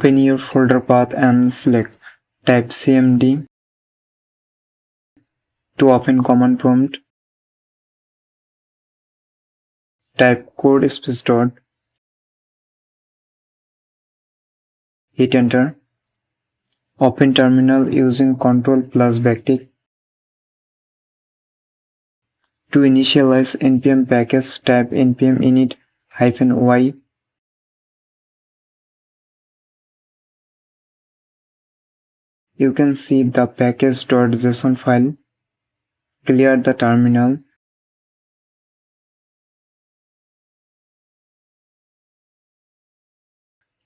Open your folder path and select type cmd to open command prompt. Type code space dot. Hit enter. Open terminal using Ctrl plus backtick. To initialize npm package, type npm init-y. You can see the package.json file. Clear the terminal.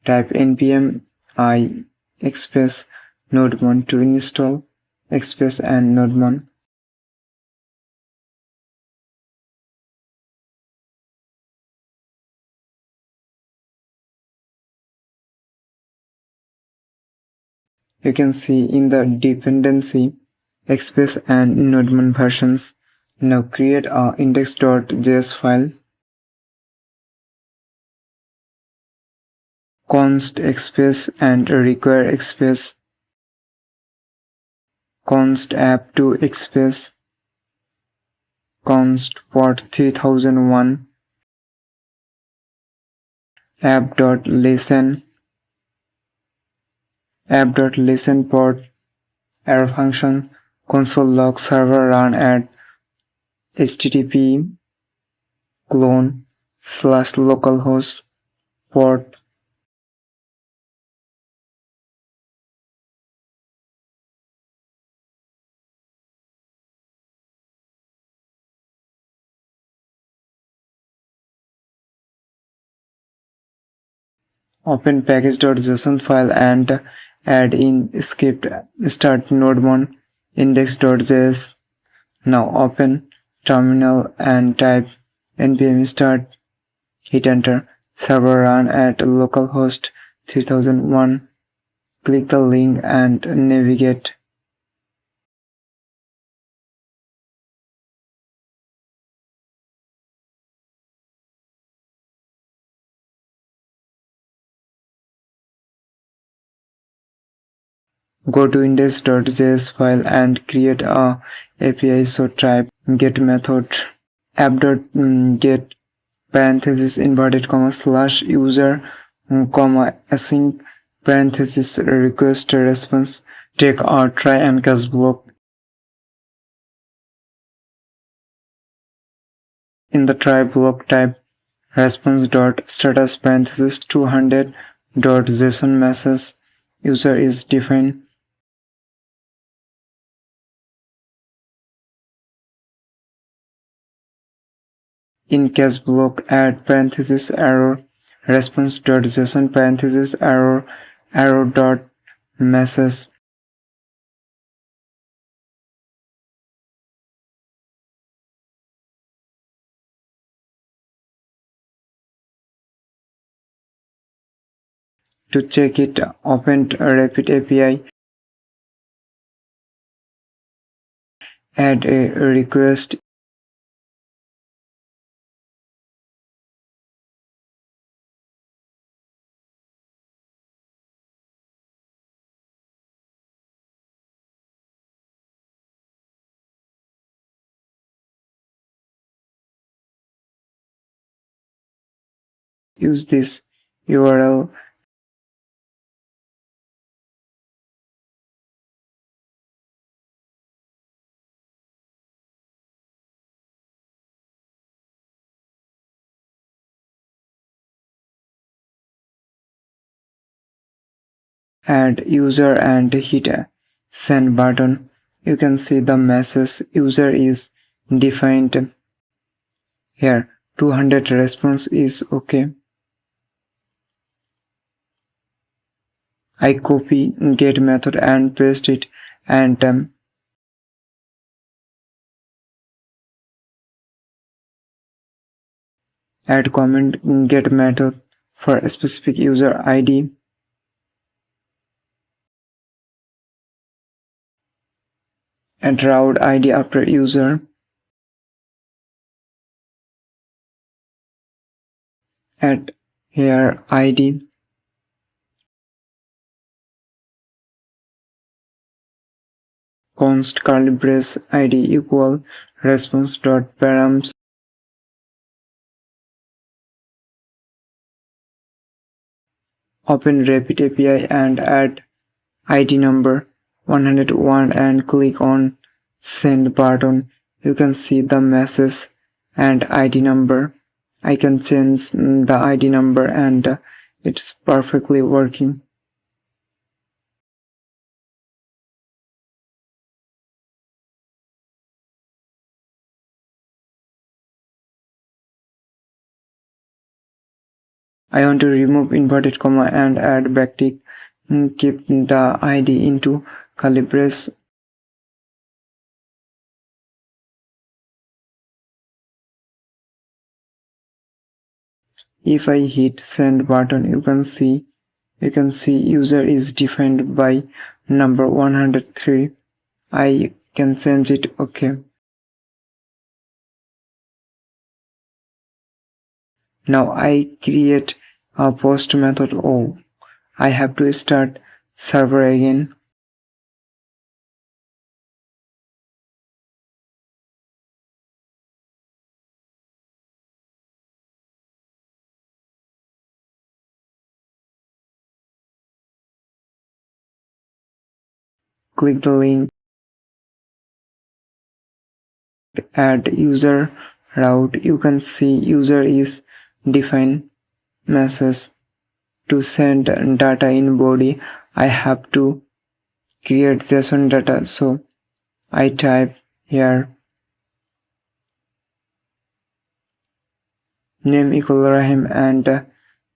Type npm I Express node1 to install Express and node1. You can see in the dependency Express and node1 versions. Now create a index.js file. Const express and require express. Const app to express. Const port 3001. app.listen. app.listen port. Error function. Console log server run at http clone/localhost port. Open package.json file and add in script start node1 index.js. Now open terminal and type npm start. Hit enter. Server run at localhost 3001. Click the link and navigate. Go to index.js file and create a API. So type get method app.get parenthesis inverted comma / user comma async parenthesis request response. Take a try and catch block. In the try block, type response.status parenthesis 200.json message. User is defined. In catch block, add parenthesis error response.json parenthesis error dot message. To check it, open Rapid API. Add a request. Use this URL. Add user and hit a send button. You can see the message user is defined. Here 200 response is okay. I copy get method and paste it and add comment get method for a specific user ID. And route ID after user. Add here ID. const curly brace id equal response dot params. Open Rapid API and add ID number 101 and click on send button. You can see the message and ID number. I can change the ID number and it's perfectly working. I want to remove inverted comma and add backtick. Keep the ID into curly brace. If I hit send button, you can see user is defined by number 103. I can change it. Okay. Now I create a post method. Oh, I have to start server again. Click the link, add user route. You can see user is defined message. To send data in body, I have to create JSON data. So I type here name equal Rahim and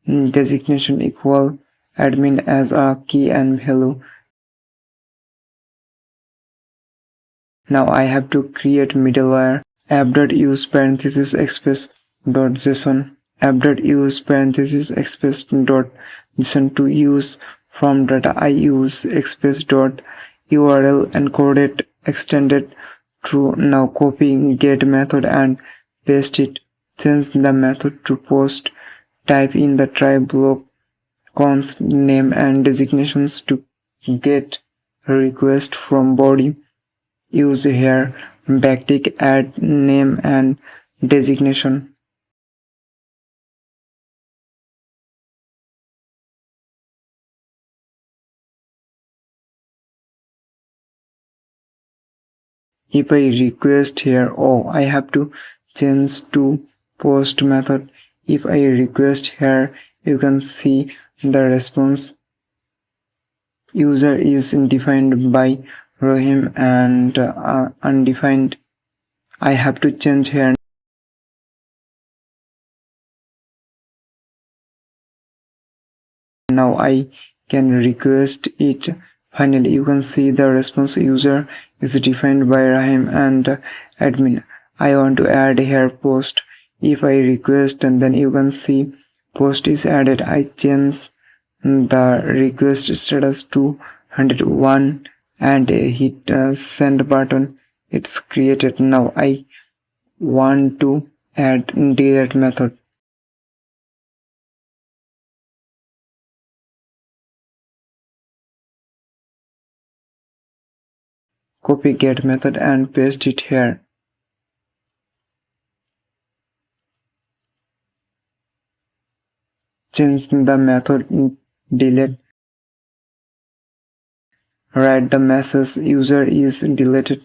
designation equal admin as a key and value. Now I have to create middleware app.use parenthesis express.json app.use parenthesis express.json to use from data. I use express.url encoded extended true. Now copy get method and paste it. Change the method to post. Type in the try block const name and designations to get request from body. Use here backtick add name and designation. If I request here, oh, I have to change to post method. If I request here, you can see the response. User is defined by Rahim and undefined. I have to change here. Now I can request it. Finally, you can see the response user is defined by Rahim and admin. I want to add here post. If I request, and then you can see post is added. I change the request status to 101 and hit send button. It's created. Now I want to add delete method. Copy get method and paste it here. Change the method in delete. Write the message user is deleted.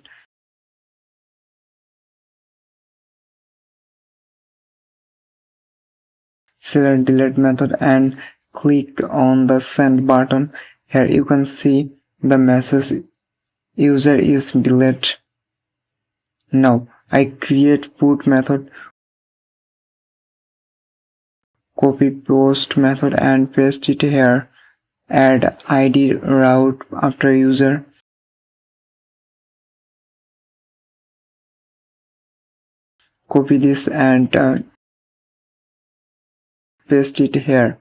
Select delete method and click on the send button. Here you can see the message user is deleted. Now I create put method. Copy post method and paste it here. Add ID route after user. Copy this and paste it here.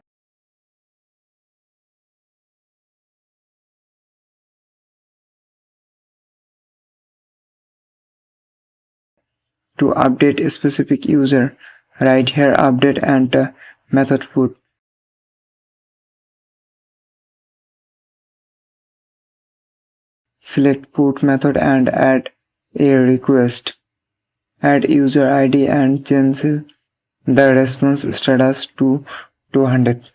To update a specific user, write here update and method put. Select put method and add a request. Add user ID and change the response status to 200.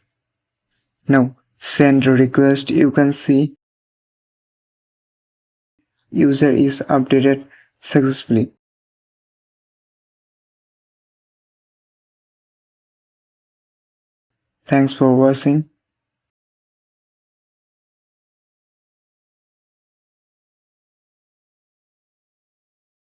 Now send request. You can see user is updated successfully. Thanks for watching.